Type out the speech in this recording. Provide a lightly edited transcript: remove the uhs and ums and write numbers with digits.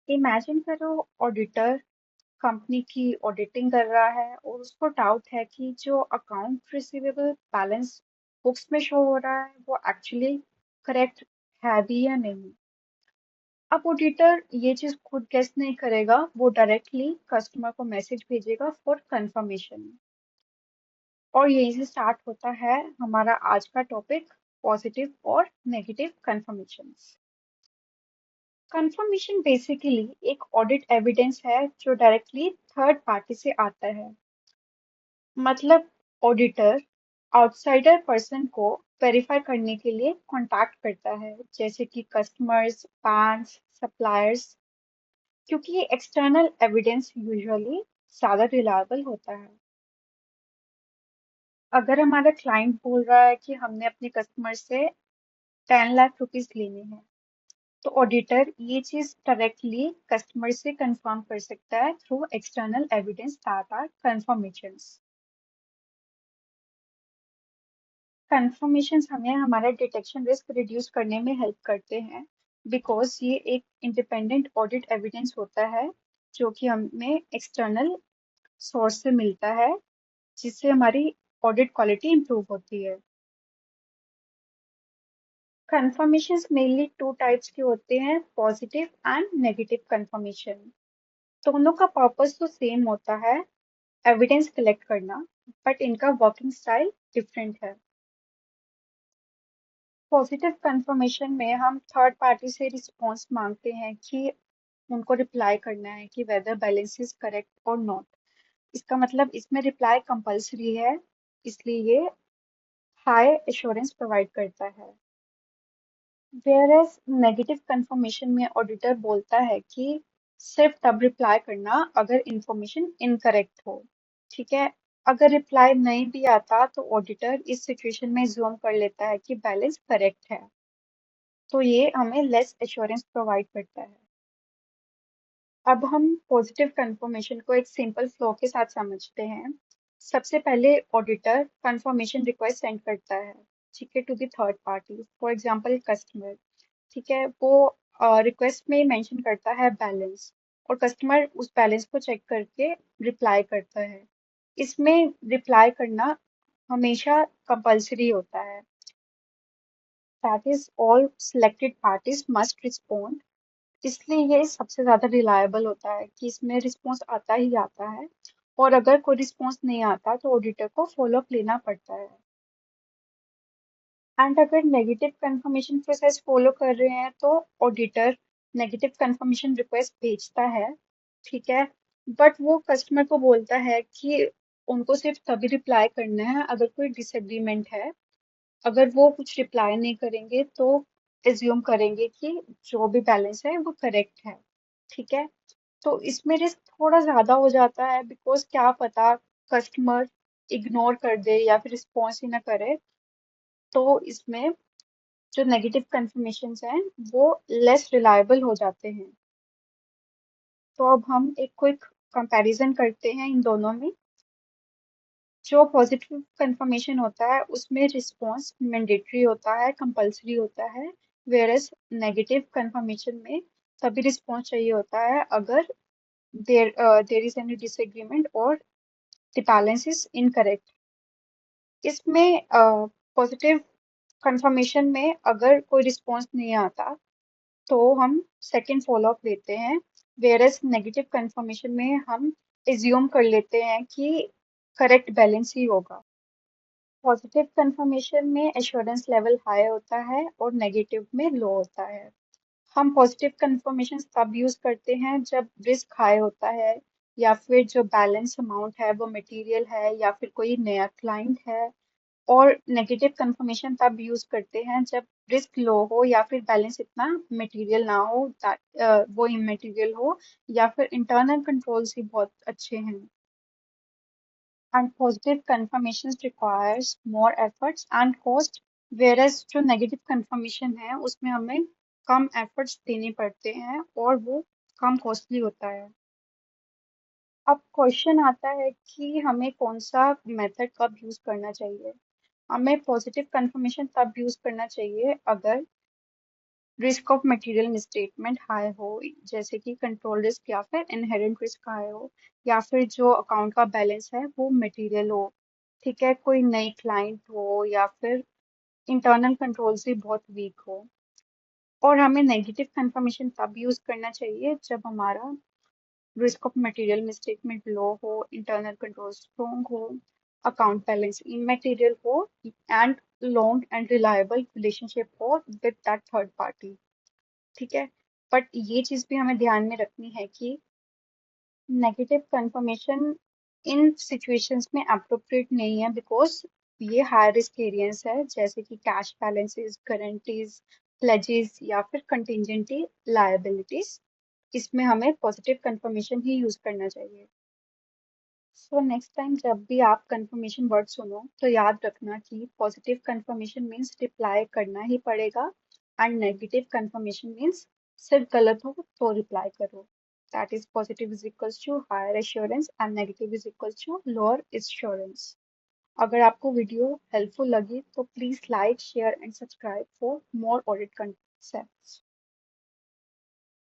Imagine करो auditor company की auditing कर रहा है और उसको डाउट है कि जो अकाउंट रिसीवेबल बैलेंस बुक्स में शो हो रहा है वो एक्चुअली करेक्ट है भी या नहीं। अब ऑडिटर ये चीज खुद गेस नहीं करेगा, वो डायरेक्टली कस्टमर को मैसेज भेजेगा फॉर कंफर्मेशन। और यहीं से स्टार्ट होता है हमारा आज का टॉपिक, पॉजिटिव और नेगेटिव कंफर्मेशंस। कंफर्मेशन बेसिकली एक ऑडिट एविडेंस है जो डायरेक्टली थर्ड पार्टी से आता है। मतलब ऑडिटर आउटसाइडर पर्सन को वेरीफाई करने के लिए कांटेक्ट करता है, जैसे कि कस्टमर्स, बैंक्स, सप्लायर्स, क्योंकि ये एक्सटर्नल एविडेंस यूजुअली ज्यादा रिलायबल होता है। अगर हमारा क्लाइंट बोल रहा है कि हमने अपने कस्टमर से 10 लाख रुपीज लेने हैं, तो ऑडिटर ये चीज डायरेक्टली कस्टमर से कंफर्म कर सकता है through external evidence that are confirmations. Confirmations हमें हमारा डिटेक्शन रिस्क रिड्यूस करने में हेल्प करते हैं, बिकॉज ये एक इंडिपेंडेंट ऑडिट एविडेंस होता है जो कि हमें एक्सटर्नल सोर्स से मिलता है, जिससे हमारी ऑडिट क्वालिटी इंप्रूव होती है। कंफर्मेशंस मेनली टू टाइप्स के होते हैं, पॉजिटिव एंड नेगेटिव कंफर्मेशन। दोनों का पर्पस तो सेम होता है, एविडेंस कलेक्ट करना, बट इनका वर्किंग स्टाइल डिफरेंट है। पॉजिटिव कंफर्मेशन में हम थर्ड पार्टी से रिस्पॉन्स मांगते हैं कि उनको रिप्लाई करना है कि वेदर बैलेंस इज करेक्ट और नॉट। इसका मतलब इसमें रिप्लाई कंपलसरी है, इसलिए ये हाई एश्योरेंस प्रोवाइड करता है। वेयरएज नेगेटिव कंफर्मेशन में ऑडिटर बोलता है कि सिर्फ तब रिप्लाई करना अगर इंफॉर्मेशन इनकरेक्ट हो। ठीक है, अगर रिप्लाई नहीं भी आता तो ऑडिटर इस सिचुएशन में ज्यूम कर लेता है कि बैलेंस करेक्ट है, तो ये हमें लेस एश्योरेंस प्रोवाइड करता है। अब हम पॉजिटिव कंफर्मेशन को एक सिंपल फ्लो के साथ समझते हैं। सबसे पहले ऑडिटर कंफर्मेशन रिक्वेस्ट सेंड करता है, ठीक है, to the third party, for example customer. ठीक है, वो रिक्वेस्ट में मेंशन करता है बैलेंस, और कस्टमर उस बैलेंस को चेक करके रिप्लाई करता है। इसमें रिप्लाई करना हमेशा कंपलसरी होता है, that is all selected parties must respond. इसलिए ये सबसे ज्यादा रिलायबल होता है कि इसमें रिस्पॉन्स आता ही आता है, और अगर कोई रिस्पॉन्स नहीं आता तो ऑडिटर को फॉलो अप लेना पड़ता है। एंड अगर नेगेटिव कंफर्मेशन प्रोसेस फॉलो कर रहे हैं तो ऑडिटर नेगेटिव कंफर्मेशन रिक्वेस्ट भेजता है, ठीक है, बट वो कस्टमर को बोलता है कि उनको सिर्फ तभी रिप्लाई करना है अगर कोई डिसएग्रीमेंट है। अगर वो कुछ रिप्लाई नहीं करेंगे तो एज्यूम करेंगे कि जो भी बैलेंस है वो करेक्ट है। ठीक है, तो इसमें रिस्क थोड़ा ज्यादा हो जाता है, बिकॉज क्या पता कस्टमर इग्नोर कर दे या फिर रिस्पॉन्स ही ना करे, तो इसमें जो नेगेटिव कंफर्मेशंस हैं वो लेस रिलायबल हो जाते हैं। तो अब हम एक क्विक कंपैरिजन करते हैं इन दोनों में। जो पॉजिटिव कंफर्मेशन होता है उसमें रिस्पॉन्स मैंडेटरी होता है, कंपलसरी होता है, वेयरएज नेगेटिव कंफर्मेशन में तभी रिस्पॉन्स चाहिए होता है अगर देयर इज एनी डिसएग्रीमेंट और द बैलेंस इज इनकरेक्ट। इसमें पॉजिटिव कंफर्मेशन में अगर कोई रिस्पॉन्स नहीं आता तो हम सेकंड फॉलो अप लेते हैं, वेयरएज नेगेटिव कंफर्मेशन में हम एज्यूम कर लेते हैं कि करेक्ट बैलेंस ही होगा। पॉजिटिव कंफर्मेशन में एश्योरेंस लेवल हाई होता है और नेगेटिव में लो होता है। हम पॉजिटिव कंफर्मेशन तब यूज करते हैं जब रिस्क हाई होता है, या फिर जो बैलेंस अमाउंट है वो मटेरियल है, या फिर कोई नया क्लाइंट है। और नेगेटिव कंफर्मेशन तब यूज करते हैं जब रिस्क लो हो, या फिर बैलेंस इतना मटेरियल ना हो, वो इमटेरियल हो, या फिर इंटरनल कंट्रोल्स ही बहुत अच्छे हैं। And positive confirmations requires more efforts and cost, whereas जो negative confirmation है उसमें हमें कम efforts देने पड़ते हैं और वो कम costly होता है। अब क्वेश्चन आता है कि हमें कौन सा मेथड कब यूज करना चाहिए। हमें पॉजिटिव कंफर्मेशन तब यूज करना चाहिए अगर risk of material misstatement high हो, जैसे कि कंट्रोल रिस्क या फिर इनहेरेंट रिस्क हाई हो, या फिर जो अकाउंट का बैलेंस है वो मटेरियल हो, ठीक है, कोई नई क्लाइंट हो, या फिर इंटरनल कंट्रोल से बहुत वीक हो। और हमें नेगेटिव कंफर्मेशन तब यूज करना चाहिए जब हमारा रिस्क ऑफ मटेरियल मिसस्टेटमेंट लो हो, इंटरनल कंट्रोल स्ट्रोंग हो, अकाउंट बैलेंस इमटेरियल हो, and long and reliable relationship हो विद दैट थर्ड पार्टी। ठीक है, बट ये चीज भी हमें ध्यान में रखनी है कि नेगेटिव कंफर्मेशन इन सिचुएशंस में अप्रोप्रिएट नहीं है, बिकॉज ये हाई रिस्क एरियंस है, जैसे कि कैश बैलेंसेस, गारंटीज, प्लेजेस या फिर कंटिजेंटी लायबिलिटीज। इसमें हमें पॉजिटिव कंफर्मेशन ही यूज करना चाहिए। सो नेक्स्ट टाइम जब भी आप कंफर्मेशन वर्ड सुनो तो याद रखना कि पॉजिटिव कंफर्मेशन मीन्स रिप्लाई करना ही पड़ेगा, एंड नेगेटिव कंफर्मेशन मीन्स सिर्फ गलत हो तो रिप्लाई करो। That is positive is equals to higher assurance and negative is equals to lower assurance. अगर आपको वीडियो हेल्पफुल लगी तो please like, share and subscribe for more audit concepts.